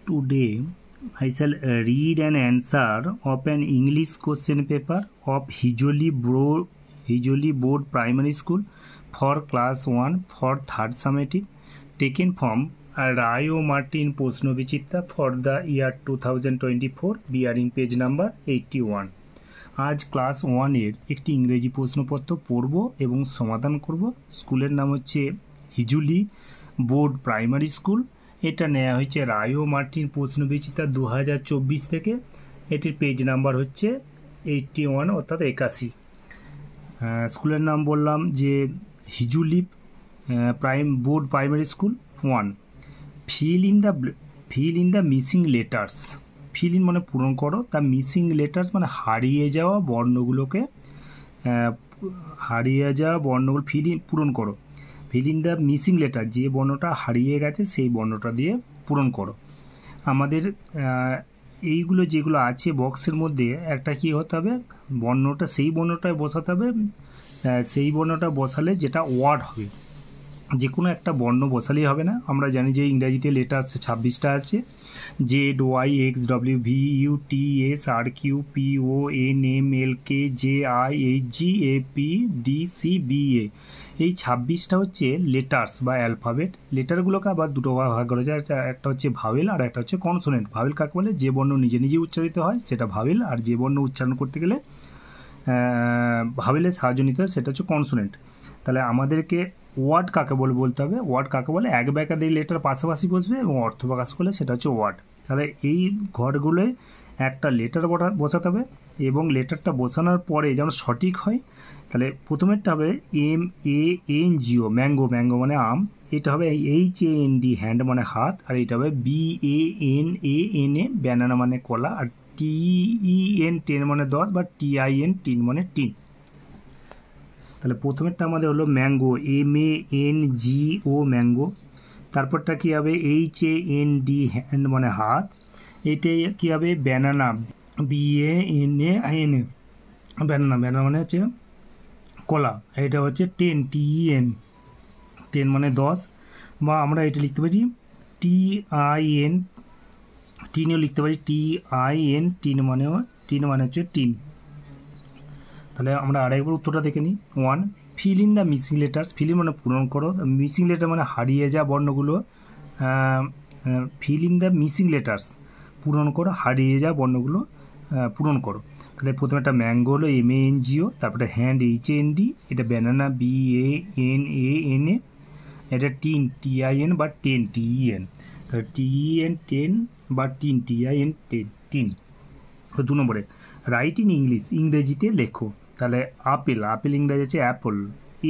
Today I shall read an answer of an English question paper of Hijoli Board Primary School for class 1 for 3rd summative, taken from Rayo Martin Posnovichita for the year 2024, bearing page number 81. আজ class 1-এর একটি ইংরেজি প্রশ্নপত্র পড়ব এবং সমাধান করব। স্কুলের নাম হচ্ছে হিজুলি বোর্ড প্রাইমারি স্কুল। এটা নেওয়া হয়েছে রায়ো মার্টিন প্রশ্নবিচিতা 2024 থেকে। এটির পেজ নাম্বার হচ্ছে 81 অর্থাৎ 81। স্কুলের নাম বললাম যে Hijuli board primary school 1। Fill in the missing letters. Fill in মানে পূরণ করো, দ্য মিসিং লেটার্স মানে হারিয়ে যাওয়া বর্ণগুলো পূরণ করো। Feel in the missing letter, যে বর্ণটা হারিয়ে গেছে সেই বর্ণটা দিয়ে পূরণ করো। আমাদের এইগুলো যেগুলো আছে বক্সের মধ্যে একটা কি হতে হবে, বর্ণটা সেই বর্ণটায় বসাতে হবে। সেই বর্ণটা বসালে যেটা ওয়ার্ড হবে, যে কোনো একটা বর্ণ বসালেই হবে না। আমরা জানি যে ইংরাজিতে লেটার 26টা আছে, ZYXWVUTSRQPONMLKJIHGAPDCBA। এই 26টা হচ্ছে লেটার্স বা অ্যালফাবেট। লেটারগুলোকে আবার দুটো ভাগ করা যায়, একটা হচ্ছে ভাওয়েল আর একটা হচ্ছে কনসোনেন্ট। ভাওয়েল কাকে বলে? যে বর্ণ নিজে নিজে উচ্চারিত হয় সেটা ভাওয়েল, আর যে বর্ণ উচ্চারণ করতে গেলে ভাওয়েলের সাহায্য নিতে হয় সেটা হচ্ছে কনসোনেন্ট। তাহলে আমাদেরকে ওয়ার্ড কাকে বলতে হবে। ওয়ার্ড কাকে বলে? এক বা একাধিক লেটার পাশাপাশি বসবে এবং অর্থ প্রকাশ করলে সেটা হচ্ছে ওয়ার্ড। তাহলে এই ঘরগুলোয় একটা লেটার বসাতে হবে এবং লেটারটা বসানোর পরে যেন সঠিক হয়। তাহলে প্রথমেরটা হবে MANGO, ম্যাঙ্গো মানে আম। এটা হবে HAND, হ্যান্ড মানে হাত। আর এটা হবে BANANA, ব্যানানা মানে কলা। আর TEN, 10 মানে 10, বা TIN, 10 মানে টিন। তাহলে প্রথমেরটা আমাদের হলো ম্যাঙ্গো, MANGO, ম্যাঙ্গো। তারপরটা কী হবে? HAND, হ্যান্ড মানে হাত। এটাই কী হবে? ব্যানানা, BANANA, ব্যানানা মানে হচ্ছে কলা। এটা হচ্ছে 10, TEN, 10 মানে 10। বা আমরা এটা লিখতে পারি TIN, টিনও লিখতে পারি TIN, টিন মানে হচ্ছে টিন। তাহলে আমরা আরেকবার উত্তরটা দেখে নিই। 1, fill in the missing letters. Fill in মানে পূরণ করো, মিসিং লেটার মানে হারিয়ে যাওয়া বর্ণগুলো। Fill in the missing letters, পূরণ করো হারিয়ে যাওয়া বর্ণগুলো পূরণ করো। তাহলে প্রথমে একটা ম্যাঙ্গো হলো MANGO, তারপরে হ্যান্ড HAND, এটা ব্যানানা BANANA, এটা টিন TIN বা 10 TEN। তাহলে TEN 10 বা টিন TIN 10, টিন। 2 নম্বরে রাইট ইন ইংলিশ, ইংরেজিতে লেখো। তাহলে আপেল ইংরেজি হচ্ছে অ্যাপল,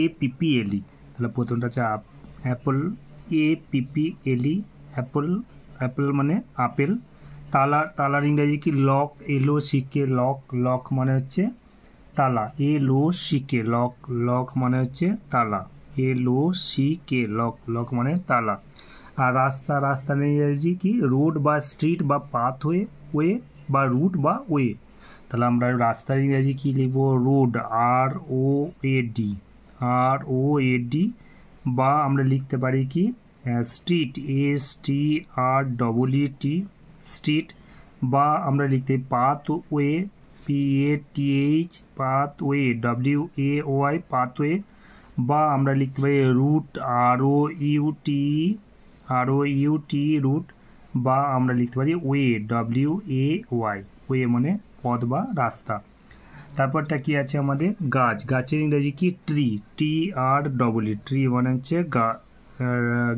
APPLE। তাহলে প্রথমটা হচ্ছে অ্যাপল, APPLE, অ্যাপল মানে আপেল। তালার ইংরেজি কি? লক, LOCK, লক মানে হচ্ছে তালা, LOCK, লক মানে হচ্ছে তালা, LOCK, লক মানে তালা। আর রাস্তার ইংরেজি কি? রোড বা স্ট্রিট বা পাথওয়ে, বা রুট বা ওয়ে। তাহলে আমরা রাস্তার ইংরেজি কী লিখব? Road, ROAD। বা আমরা লিখতে পারি কি? Street, STREET, street. বা আমরা লিখতে pathway, PATH, pathway, WAY, pathway. বা আমরা লিখতে পারি রুট, ROUT, রুট। বা আমরা লিখতে পারি ওয়ে, WAY, ওয়ে মানে পথ বা রাস্তা। তারপরটা কি আছে আমাদের? গাছের ইংরেজি কি? ট্রি, TREE, ট্রি মানে হচ্ছে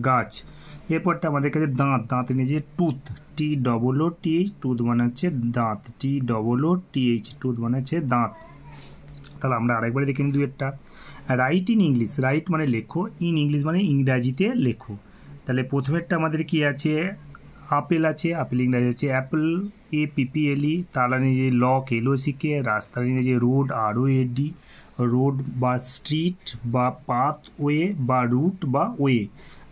গাছ। এরপরটা আমাদের কাছে দাঁত ইংরেজি টুথ, TOOTH, টুথ মানে হচ্ছে দাঁত, TOOTH, টুথ মানে হচ্ছে দাঁত। তাহলে আমরা আরেকবার দেখে নিই দুয়েরটা। রাইট ইন ইংলিশ, রাইট মানে লেখো, ইন ইংলিশ মানে ইংরাজিতে লেখো। তাহলে প্রথমেরটা আমাদের কি আছে? আপেল আছে, আপেল ইংরাজি হচ্ছে অ্যাপল, APPLE। তালার ইংরেজি লক, LOCK। রাস্তার ইংরেজি রোড, ROAD, রোড বা স্ট্রিট বা পাথওয়ে বা রুট বা ওয়ে।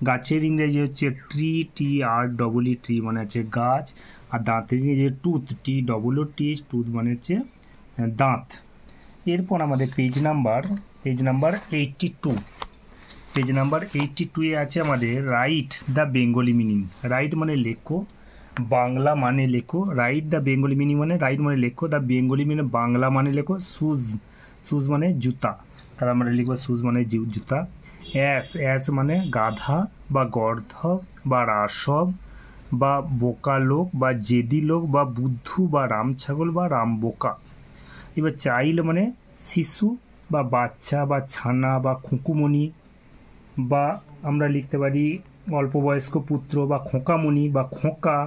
গাছের ইংরেজি হচ্ছে ট্রি, TREE, ট্রি মানে হচ্ছে গাছ। আর দাঁতের ইংরেজি টুথ, TOOTH, টুথ মানে হচ্ছে দাঁত। এরপর আমাদের পেজ নাম্বার 82। পেজ নাম্বার 82-এ আছে আমাদের right the Bengali meaning. Right মানে লেখো, বাংলা মানে লেখো, রাইট দ্য বেঙ্গলি মিনিং মানে রাইট মানে লেখো, দ্য বেঙ্গলি মানে বাংলা মানে লেখো শুজ, শুজ মানে জুতা, তাহলে আমরা লিখবো শুজ মানে জুতা। অ্যাস, অ্যাস মানে গাধা বা গর্ধব বা রাসব বা বোকা লোক বা জেদি লোক বা বুদ্ধু বা রাম ছাগল বা রাম বোকা। এবার চাইল্ড মানে শিশু বা বাচ্চা বা ছানা বা খুকুমণি, বা আমরা লিখতে পারি অল্পবয়স্ক পুত্র বা খোঁকামণি বা খোঁকা,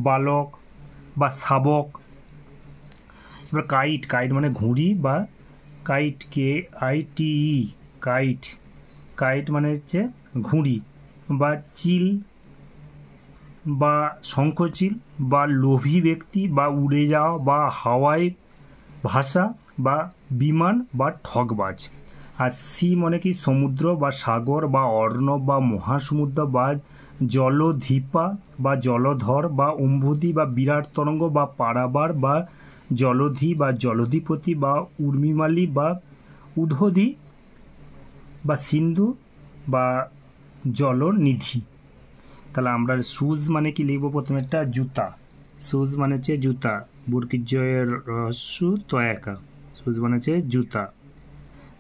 বালক বা শাবক। এবার কাইট, কাইট মানে ঘুড়ি বা কাইট, KITE, কাইট, কাইট মানে হচ্ছে ঘুড়ি বা চিল বা শঙ্খচিল বা লোভী ব্যক্তি বা উড়ে যাওয়া বা হাওয়ায় ভাষা বা বিমান বা ঠগবাজ। আর সি মানে কি সমুদ্র বা সাগর বা অর্ণব বা মহাসমুদ্র বা জলধিপা বা জলধর বা অম্বুদি বা বিরাট তরঙ্গ বা পারাবার বা জলধি বা জলধিপতি বা উর্মিমালী বা উদ্বোধী বা সিন্ধু বা জলনিধি। তাহলে আমরা শুজ মানে কি লিখবো, প্রথমে একটা জুতা, শুজ মানে হচ্ছে জুতা, বুর্কিজয়ের রহস্য তয়াকা, শুজ মানে হচ্ছে জুতা।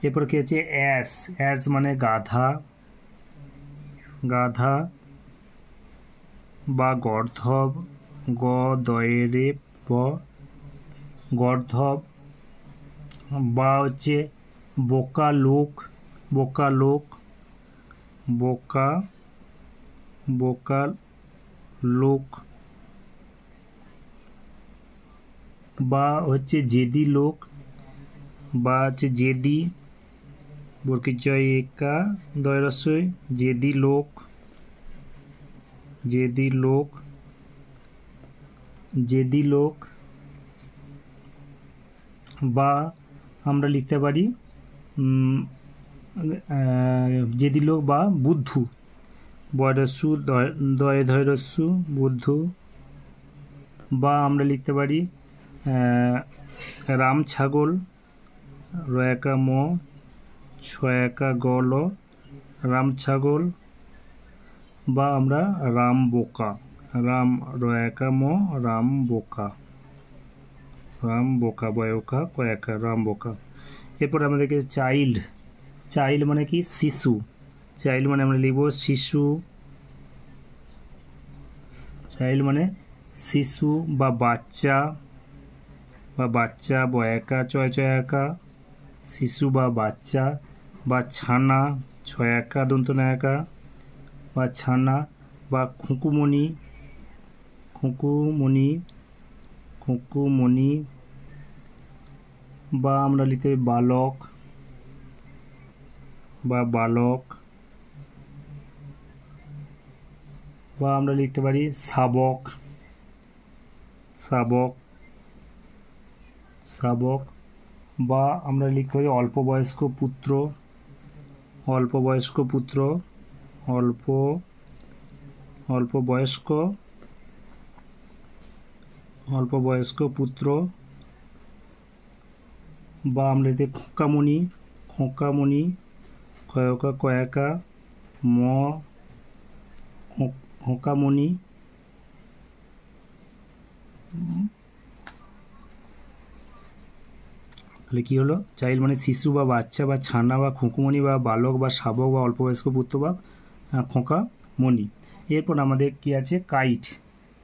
এরপর কি হচ্ছে অ্যাস, অ্যাস মানে গাধা, গাধা বা গর্ধব, গ দয়েরে ব, গর্ধব বা হচ্ছে বোকা লোক, বোকা লোক, বোকা, বোকা লোক বা হচ্ছে জেদি লোক বা হচ্ছে জেদি, বর্গীয় একা দয়রস্যই, জেদি লোক, জেদি লোক, জেদি লোক বা আমরা লিখতে পারি জেদি লোক বা বুদ্ধু, বয়রস্যু দয় ধৈরস্যু বুদ্ধু, বা আমরা লিখতে পারি রাম ছাগল, রয়াকা ম ছয়াকা গল, রাম ছাগল, বা আমরা রাম বোকা, রাম রয়াকা ম রাম বোকা, রাম বোকা বয়কা কয়াকা রাম বোকা। এরপর আমাদেরকে চাইল্ড, চাইল্ড মানে কি শিশু, চাইল্ড মানে আমরা লিখব শিশু, চাইল্ড মানে শিশু বা বাচ্চা, বা বাচ্চা বয়াকা চয় চয়াকা, শিশু বা বাচ্চা, বা ছানা ছয়াকা দন্তনায়কা বা ছানা, বা খুকুমণি, খুকুমণি, খুকুমণি, বা আমরা লিখতে বালক বা বালক, বা আমরা লিখতে পারি শাবক, শাবক, শাবক, বা আমরা লিখতে পারি অল্পবয়স্ক পুত্র, অল্পবয়স্ক পুত্র, অল্প, অল্পবয়স্ক, অল্পবয়স্ক পুত্র, বা আমরা লিখতে খোঁকামণি, খোঁকামণি, কয়কা কয়াকা ম খোঁকামণি। তাহলে কী হলো, চাইল্ড মানে শিশু বা বাচ্চা বা ছানা বা খুকুমণি বা বালক বা শাবক বা অল্পবয়স্ক পুত্র বা খোঁকামণি। এরপর আমাদের কী আছে কাইট,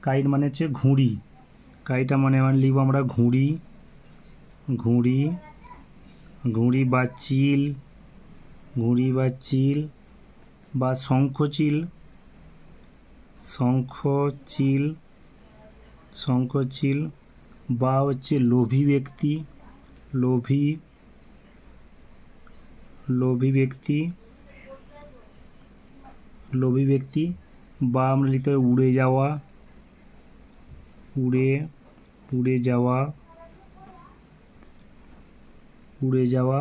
কাইট মানে হচ্ছে ঘুড়ি, কাইটা মানে লিখব আমরা ঘুড়ি, ঘুড়ি, ঘুড়ি বা চিল, ঘুড়ি বা চিল, বা শঙ্খচিল, শঙ্খচিল, শঙ্খচিল, বা হচ্ছে লোভী ব্যক্তি, লোভী, লোভী ব্যক্তি, লোভী ব্যক্তি, বা আমরা লিখতে পারি উড়ে যাওয়া, উড়ে, উড়ে যাওয়া, উড়ে যাওয়া,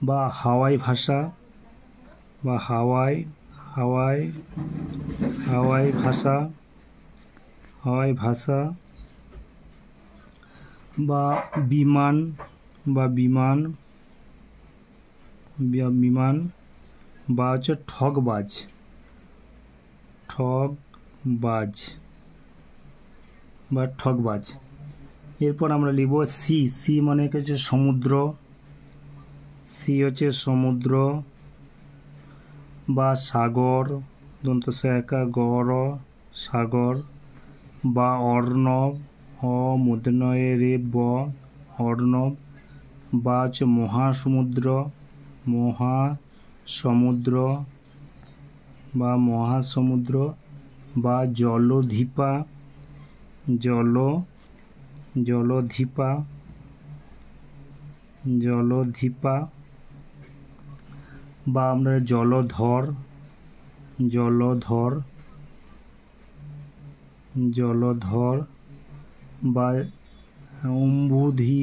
বা হাওয়াই ভাষা, বা হাওয়াই, হাওয়াই, হাওয়াই ভাষা, হাওয়াই ভাষা, বা বিমান, বা বিমান, বিমান, বা হচ্ছে ঠগবাজ, ঠগবাজ। বা ঠকবাজ। এরপর আমরা লিখব সি, সি মানে হচ্ছে সমুদ্র, সি হচ্ছে সমুদ্র বা সাগর, দন্ত একা গড় সাগর, বা অর্ণব, মূর্ধন্যয়ে রে ব অর্ণব, বা হচ্ছে মহাসমুদ্র, মহাসমুদ্র বা মহাসমুদ্র, বা জলধিপা, জলধিপা, জলধিপা, বা আমরা জলধর, জলধর, জলধর, বা অম্বুধি,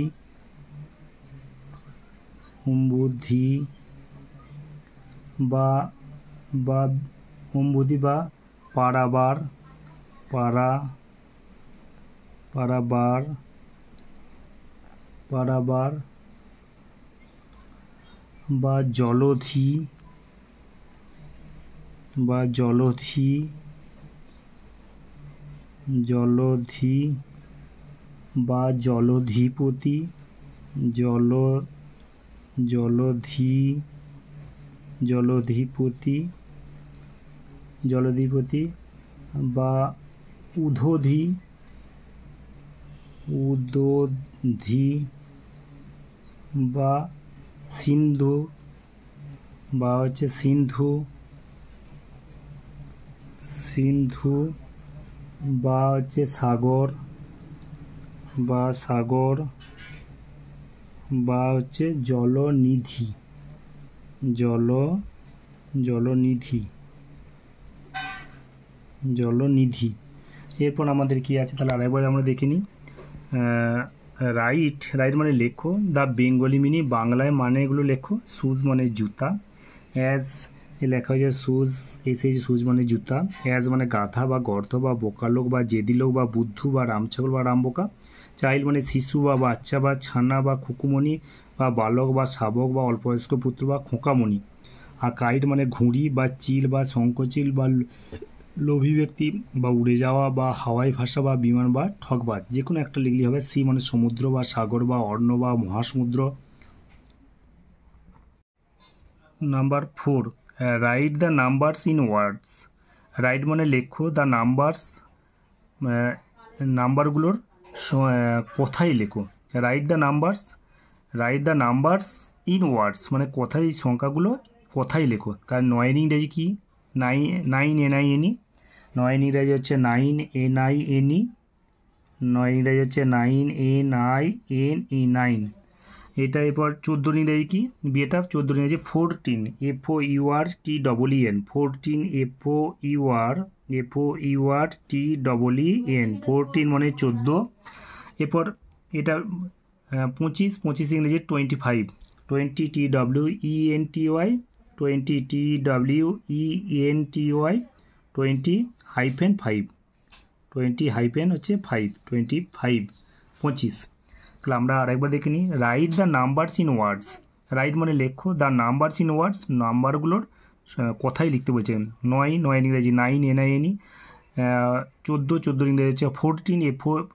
অম্বুধি, বা বা অম্বুধি বা পারাবার, পারাবার, পারাবার, বা জলধি, বা জলধি, জলধি, বা জলধিপতি, জলধি, জলধিপতি, জলধিপতি, বা উদধি, উদধি, বা সিন্ধু, বা হচ্ছে সিন্ধু, সিন্ধু, বা হচ্ছে সাগর, বা সাগর, বা হচ্ছে জলনিধি, জলনিধি, জলনিধি। এরপর আমাদের কি আছে তাহলে আরেকবার আমরা দেখে নিই। রাইট, রাইট মানে লেখো, দ্য বেঙ্গলি মিনি বাংলায় মানে এগুলো লেখো। শুজ মানে জুতা, অ্যাজ এ লেখা হয়েছে শুজ, এসে শুজ মানে জুতা, অ্যাজ মানে গাধা বা গর্ধ বা বোকা লোক বা জেদি লোক বা বুদ্ধু বা রামছাগল বা রামবোকা, চাইল্ড মানে শিশু বা বাচ্চা বা ছানা বা খুকুমণি বা বালক বা শাবক বা অল্পবয়স্ক পুত্র বা খোঁকামণি, আর কাইট মানে ঘুড়ি বা চিল বা শঙ্খচিল বা লোভী ব্যক্তি বা উড়ে যাওয়া বা হাওয়াই ভাষা বা বিমান বা ঠকবাজ, যে কোনো একটা লিখলেই হবে। সি মানে সমুদ্র বা সাগর বা অর্ণ বা মহাসমুদ্র। Number 4, write the numbers in words. Write মানে লেখো, দ্য নাম্বারস নাম্বারগুলোর কথাই লেখো। Write the numbers, write the numbers in words মানে কথাই, সংখ্যাগুলো কথাই লেখো। তার 9 ইংরেজি কি? 9 NINE, 9 ইংরেজি হচ্ছে 9 NINE, 9 ইংরেজি হচ্ছে 9 NINE 9। এটা এরপর 14 ইংরেজি কি? বিয়েটা 14 ইংরেজি 14, FOURTEEN, 14 FOURTEEN, 14 মানে 14। এরপর এটা 25, 25 ইংরেজি 25, 20 TWENTY, 20 TWENTY, 20-5, 20 হাইফেন হচ্ছে 5, 25, 25। তাহলে আমরা আরেকবার দেখে নিই। Right the numbers in words, write মানে লেখো, দ্য নাম্বারস ইন ওয়ার্ডস নাম্বারগুলোর কথাই লিখতে বলছেন। 9 ইংরেজি 9 NINE, 14 ইংরেজি হচ্ছে 14 FOURTEEN,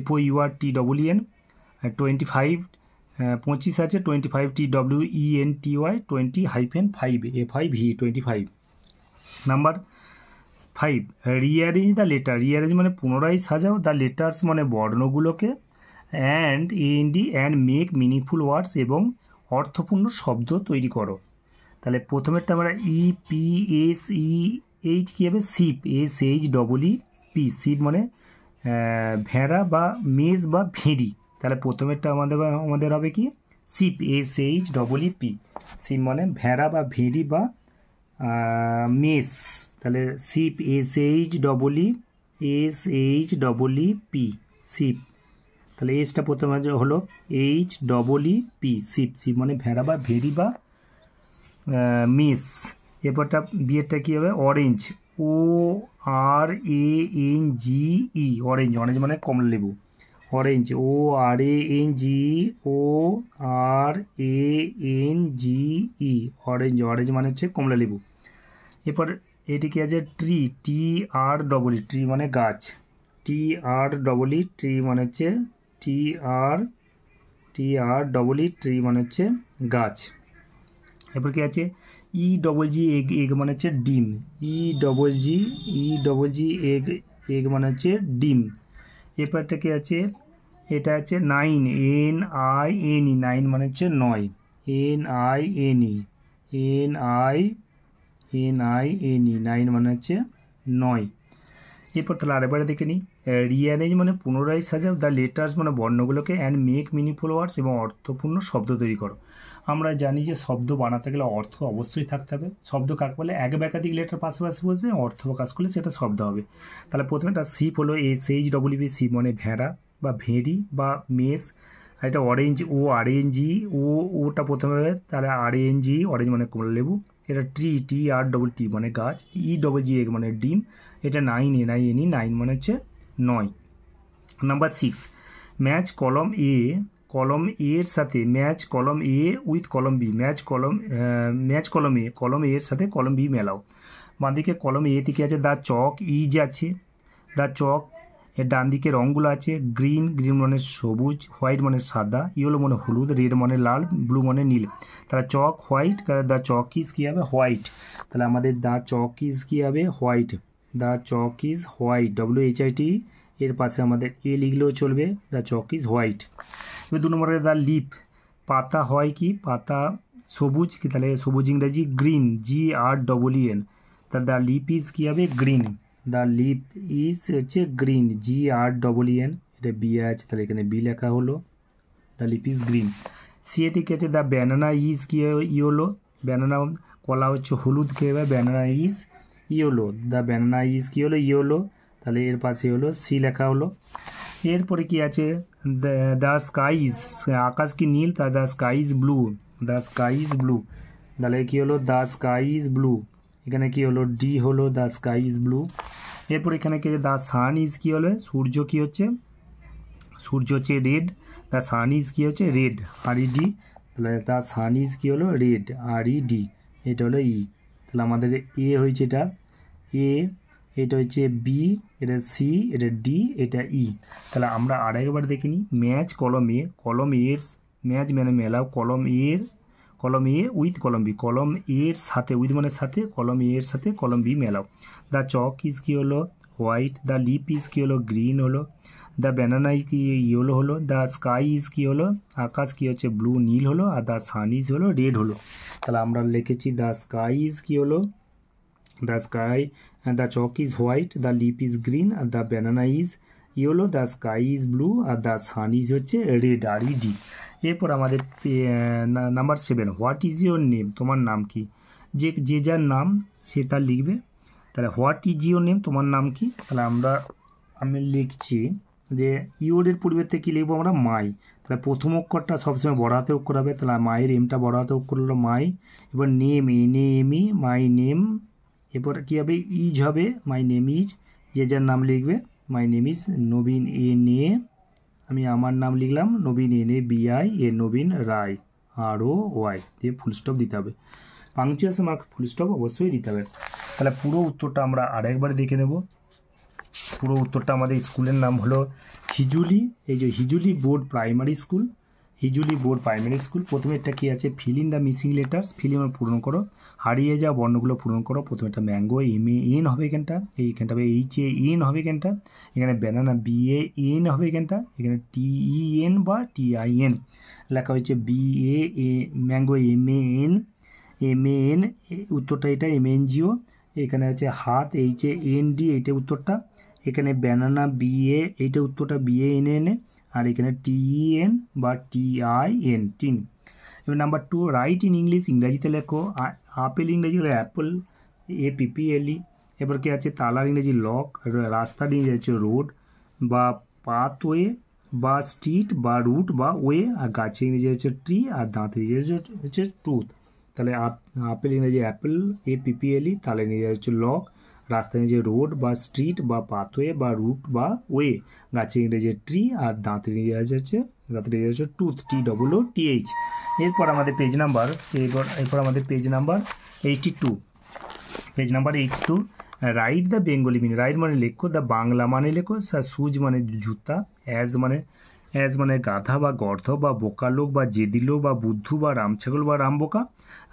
25 25 আছে 25 TWENTY, 20-5 FIV, 25। Number 5, rearrange the letter, rearrange মানে পুনরায় সাজাও, দ্য লেটার্স মানে বর্ণগুলোকে, and and make meaningful words এবং অর্থপূর্ণ শব্দ তৈরি করো। তাহলে প্রথমেরটা আমরা EPSEH কী হবে? শিপ, SHEEP, শিপ মানে ভেড়া বা মেজ বা ভেড়ি। তাহলে প্রথমেরটা আমাদের হবে কি? শিপ, SHEEP, শিপ মানে ভেড়া বা ভেড়ি বা মেজ। তাহলে শিপ, SHEEP, শিপ। তাহলে এসটা প্রথমে হলো HEEP, শিপ, শিপ মানে ভেড়া বা ভেড়ি বা মিস। এরপরটা বিয়েরটা কী হবে? অরেঞ্জ, ORANGE, অরেঞ্জ, অরেঞ্জ মানে কমলা লেবু, অরেঞ্জ, ORANGE, অরেঞ্জ, অরেঞ্জ মানে হচ্ছে কমলা লেবু। এরপর এটি কি আছে? ট্রি, TREE, ট্রি মানে গাছ, টি আর ডবল ই ট্রি মানে হচ্ছে টি আর ডবল ই ট্রি মানে হচ্ছে গাছ। এরপর কি আছে E double G egg, egg মানে হচ্ছে ডিম। ই ডবল জি এগ মানে হচ্ছে ডিম। এরপরটা কি আছে, এটা আছে 9 NINE, 9 মানে হচ্ছে 9, NINE 9 মানে হচ্ছে 9। এরপর তাহলে আরেকবার দেখে নিই, রিঅ্যারেঞ্জ মানে পুনরায় সাজাও দ্য লেটার্স মানে বর্ণগুলোকে, অ্যান্ড মেক মিনিংফুল ওয়ার্ডস এবং অর্থপূর্ণ শব্দ তৈরি করো। আমরা জানি যে শব্দ বানাতে গেলে অর্থ অবশ্যই থাকতে হবে। শব্দ কাকে বলে, এক বা একাধিক লেটার পাশাপাশি বসবে, অর্থ প্রকাশ করলে সেটা শব্দ হবে। তাহলে প্রথমে একটা শিপ হলো SHWP, শিপ মানে ভেড়া বা ভেড়ি বা মেষ। আর এটা অরেঞ্জ, ওটা প্রথমে হবে, তাহলে RANG, অরেঞ্জ মানে কমলা লেবু। এটা ট্রি, TRT মানে গাছ। EGG এগ মানে ডিম। এটা 9 NINE, 9 মানে হচ্ছে 9। নাম্বার 6, ম্যাচ কলম এর সাথে ম্যাচ কলম এ উইথ কলম বি, ম্যাচ কলম এ এর সাথে কলম বি মেলাও। বাঁদিকে কলম এ থেকে আছে দ্য চক, ইজ আছে দ্য চক। এর ডান দিকে রঙগুলো আছে গ্রিন মানে সবুজ, হোয়াইট মানে সাদা, ইয়েলো মানে হলুদ, রেড মানে লাল, ব্লু মানে নীল। তাহলে chalk white, the chalk is কী হবে, হোয়াইট। তাহলে আমাদের দ্য চক ইজ কী হবে, white. The chalk is white, WHIT। এর পাশে আমাদের এ লিখলেও চলবে, দ্য চক ইজ হোয়াইট। এবার 2 নম্বরে দ্য লিফ, পাতা হয় কি, পাতা সবুজ, কি তাহলে সবুজ ইংরাজি গ্রিন, GREEN। তাহলে দ্য লিফ ইজ কী হবে, গ্রিন। দ্য লিফ ইজ হচ্ছে গ্রিন, GREEN। এটা বি আছে, তাহলে এখানে বি লেখা হলো, the leaf is green. C থেকে আছে দ্য ব্যানানা ইজ কি ইয়েলো, ব্যানানা কলা হচ্ছে হলুদ, কে হবে banana is yellow, the banana is কি হলো, ইয়েলো। তাহলে এর পাশে হলো সি লেখা হলো। এরপরে কি আছে, দ্য স্কাই ইজ, আকাশ কি নীল, তা the sky is blue, the sky is blue. তাহলে কি হলো, দ্য স্কাই ইজ ব্লু। এখানে কি হলো, ডি হলো, দ্য স্কাই ইজ ব্লু। এরপর এখানে কি দ্য সান ইজ কি হলো, সূর্য কি হচ্ছে, সূর্য হচ্ছে রেড, দ্য সান ইজ কি হচ্ছে রেড, RED। তাহলে দ্য সান ইজ কি হলো, রেড, RED। এটা হলো ই। তাহলে আমাদের এ হয়েছে এটা এ, এটা হচ্ছে বি, এটা সি, এটা ডি, এটা ই। তাহলে আমরা আরেকবার দেখে নিই, ম্যাচ কলম এর ম্যাচ মানে মেলাও কলম এ উইথ কলম বি, কলম এর সাথে, উইথ মানে সাথে, কলম এর সাথে কলম বি মেলাও। দ্য চক ইজ কি হলো, হোয়াইট। দ্য লিপ ইজ কি হলো, গ্রিন হলো। দ্য ব্যানানা ইজ কি ইয়েলো হলো। দ্য স্কাই ইজ কি হলো, আকাশ কি হচ্ছে ব্লু, নীল হলো। আর দ্য সান ইজ হলো রেড হলো। তাহলে আমরা লিখেছি দ্য স্কাই ইজ কি হলো, the sky, the chalk is white, the leaf is green, আর the banana is yellow, the sky is blue, আর দ্য সান ইজ হচ্ছে রেড, RED। এরপর আমাদের number 7, what is your name, তোমার নাম কি। যে যার নাম সে তার লিখবে। তাহলে হোয়াট ইজ ইউর নেম, তোমার নাম কি। তাহলে আমি লিখছি যে ইউরের পরিবর্তে কী লিখবো আমরা, মাই। তাহলে প্রথম অক্ষরটা সবসময় বড় হাতে অক্ষর হবে, তাহলে মায়ের এমটা বড় হাতে অক্ষর হলো মাই। এবার নেম, NAME, মাই নেম। এরপর কী হবে, ইজ হবে, মাই নেম ইজ। যে যার নাম লিখবে, my name is Nabin, NA, আমি আমার নাম লিখলাম নবীন, NABI, নবীন রায়, ROY দিয়ে ফুল স্টপ দিতে হবে। পাংচুয়েশন মার্ক ফুল স্টপ অবশ্যই দিতে হবে। তাহলে পুরো উত্তরটা আমরা আরেকবার দেখে নেব। পুরো উত্তরটা আমাদের স্কুলের নাম হলো হিজুলি, এই যে Hijuli board primary school, Hijuli board primary school. প্রথমে একটা কী আছে, feel in the missing letters, fill in পূরণ করো, হারিয়ে যাওয়া বর্ণগুলো পূরণ করো। প্রথমে একটা ম্যাঙ্গো, MAN হবে এখানটা, এইখানটা হবে HAN হবে এখানটা, এখানে ব্যানানা BAN হবে এখানটা, এখানে TEN বা TIN লেখা হয়েছে, ম্যাঙ্গো MAN, উত্তরটা এটা, MNGO। এখানে হচ্ছে হাত, HAND, এইটা উত্তরটা। এখানে ব্যানানা BA, এইটা উত্তরটা, BANN। আর এখানে TEN বা TIN, টিন। এবার নাম্বার 2, রাইট ইন ইংলিশ, ইংরাজিতে লেখো। আপেল ইংরেজি হলো অ্যাপল, APPLE। এবার কি আছে, তালার ইংরেজি লক, রাস্তার ইংরেজি হচ্ছে রোড বা পাথওয়ে বা স্ট্রিট বা রুট বা ওয়ে। আর গাছের ইংরেজি হচ্ছে ট্রি, আর দাঁতের ইংরেজি হচ্ছে টুথ। তাহলে আপেল ইংরেজি অ্যাপেল, APPLE, তালার ইংরেজি হচ্ছে লক, রাস্তার ইংরেজি রোড বা স্ট্রিট বা পাথওয়ে বা রুট বা ওয়ে, গাছের ইংরেজি ট্রি, আর দাঁতের ইংরেজি হচ্ছে টুথ, TOOTH। এরপর আমাদের page number 82, page number 82। Write the Bengali mean, write মানে লেখো, দ্য বাংলা মানে লেখো, শুজ মানে জুতা, অ্যাজ মানে গাধা বা গর্ধ বা বোকা লোক বা জেদি লোক বা বুদ্ধু বা রামছাগল বা রামবোকা।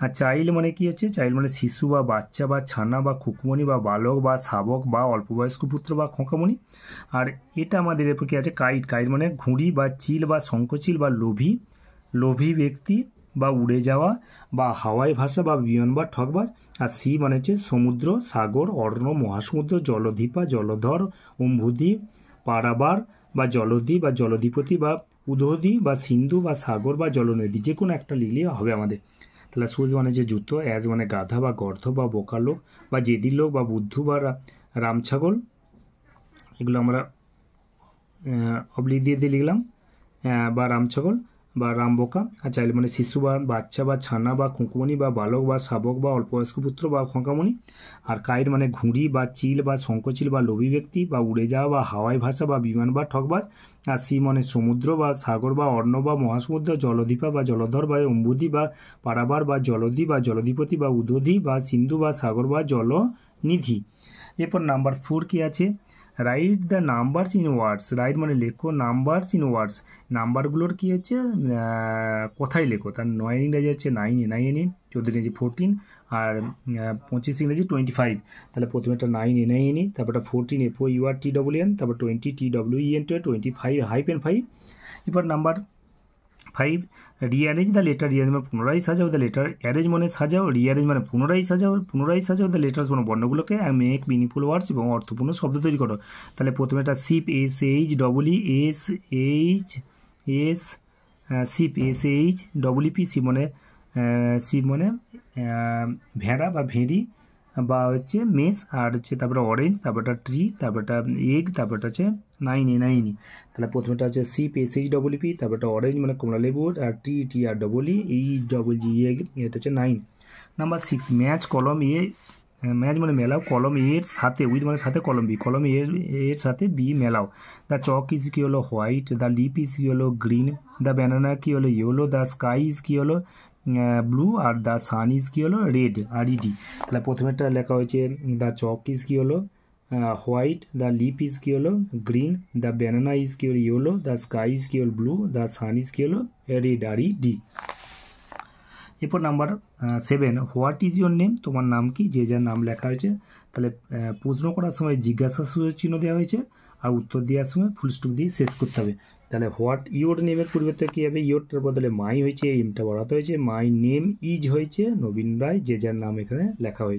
আর চাইল্ড মানে কি হচ্ছে, চাইল্ড মানে শিশু বা বাচ্চা বা ছানা বা খুকুমণি বা বালক বা শাবক বা অল্পবয়স্ক পুত্র বা খোঁকামণি। আর এটা আমাদের এরপর কি আছে, কাইট, কাইট মানে ঘুড়ি বা চিল বা শঙ্খচিল বা লোভী ব্যক্তি বা উড়ে যাওয়া বা হাওয়াই ভাষা বা বিমান বা ঠকবাজ। আর সি মানে হচ্ছে সমুদ্র, সাগর, অরণ্য, মহাসমুদ্র, জলদ্বীপ বা জলধর, অম্বুদ্বীপ, পারাবার বা জলদ্বীপ বা জলধিপতি বা উদহদি বা সিন্ধু বা সাগর বা জলনদী, যে কোনো একটা লিখলেই হবে আমাদের। তাহলে শুজ মানে যে জুতো, অ্যাজ মানে গাধা বা গর্ধ বা বোকা লোক বা জেদি লোক বা বুদ্ধু বা রামছাগল, এগুলো আমরা অবলিক দিয়ে লিখলাম, বা রামছাগল বা রামবোকা। আর চাইলে মানে শিশু বা বাচ্চা বা ছানা বা খুঁকুমণি বা বালক বা শাবক বা অল্পবয়স্ক পুত্র বা খোঁকামণি। আর কাইট মানে ঘুড়ি বা চিল বা শঙ্খচিল বা লোভী ব্যক্তি বা উড়ে যাওয়া বা হাওয়াই ভাষা বা বিমান বা ঠকবাজ। আর সি মানে সমুদ্র বা সাগর বা অরণ্য বা মহাসমুদ্র, জলদীপা বা জলধর বা অম্বুদি বা পারাবার বা জলদি বা জলধিপতি বা উদধি বা সিন্ধু বা সাগর বা জলনিধি। এরপর নাম্বার 4 কি আছে, right the numbers in words, write মানে লেখো নাম্বারস ইন ওয়ার্ডস, নাম্বারগুলোর কী হচ্ছে কথাই লেখো। তার 9 ইংরেজি হচ্ছে 9, 9 14 ইংরেজি 14, আর 25 ইংরেজি 25। তাহলে প্রথমে একটা 9 NINE, তারপরটা 14 FOURTEEN, তারপর 20 TWENT, 25 -5। এবার number 5, rearrange the letter, rearrange মানে পুনরায় সাজাও, দ্য লেটার, অ্যারেঞ্জ মানে সাজাও, রিঅ্যারেঞ্জ মানে পুনরায় সাজাও দ্য লেটার্স মানে বর্ণগুলোকে, মেক মিনিংফুল ওয়ার্ডস এবং অর্থপূর্ণ শব্দ তৈরি করো। তাহলে প্রথমে একটা শিপ, শিপ SHEEP, শিপ মানে ভেড়া বা ভেড়ি বা হচ্ছে মেষ, আর হচ্ছে তারপরে অরেঞ্জ, তারপরটা ট্রি, তারপরটা এগ, তারপরটা হচ্ছে 9 NINE। তাহলে প্রথমেটা হচ্ছে শিপ SHEEP, তারপরটা অরেঞ্জ মানে কমলা লেবু, আর TREE এটা হচ্ছে 9। নাম্বার 6, ম্যাচ কলম এ, ম্যাচ মানে মেলাও, কলম এর সাথে, উইথ মানে সাথে, কলম বি, কলম এর সাথে বি মেলাও। দ্য চক ইজ কি হলো হোয়াইট, দ্য লিপ ইজ কি হলো গ্রিন, দ্য ব্যানানা কি হলো ইয়েলো, দ্য স্কাই ইজ কি হলো ব্লু, আর দ্য সান ইজ কি হলো রেড, RED। তাহলে প্রথমেরটা লেখা হয়েছে দ্য চক ইজ কি হলো হোয়াইট, দ্য লিপ ইজ কি হলো গ্রিন, দ্য ব্যানানা ইজ কি হলো ইয়েলো, দ্য স্কাই ইজ কি হলো ব্লু, দ্য সান ইজ কি হলো রেড, RED। এরপর number 7, what is your name, তোমার নাম কি, যে যার নাম লেখা হয়েছে। তাহলে প্রশ্ন করার সময় জিজ্ঞাসা চিহ্ন দেওয়া হয়েছে, আর উত্তর দেওয়ার সময় ফুল স্টপ দিয়ে শেষ করতে হবে। তাহলে হোয়াট ইউর নেমের পরিবর্তে কী হবে, ইউরটার বদলে মাই হয়েছে, এমটা বড়াতে হয়েছে, মাই নেম ইজ হয়েছে নবীন রায়, যে যার নাম এখানে লেখা হয়েছে।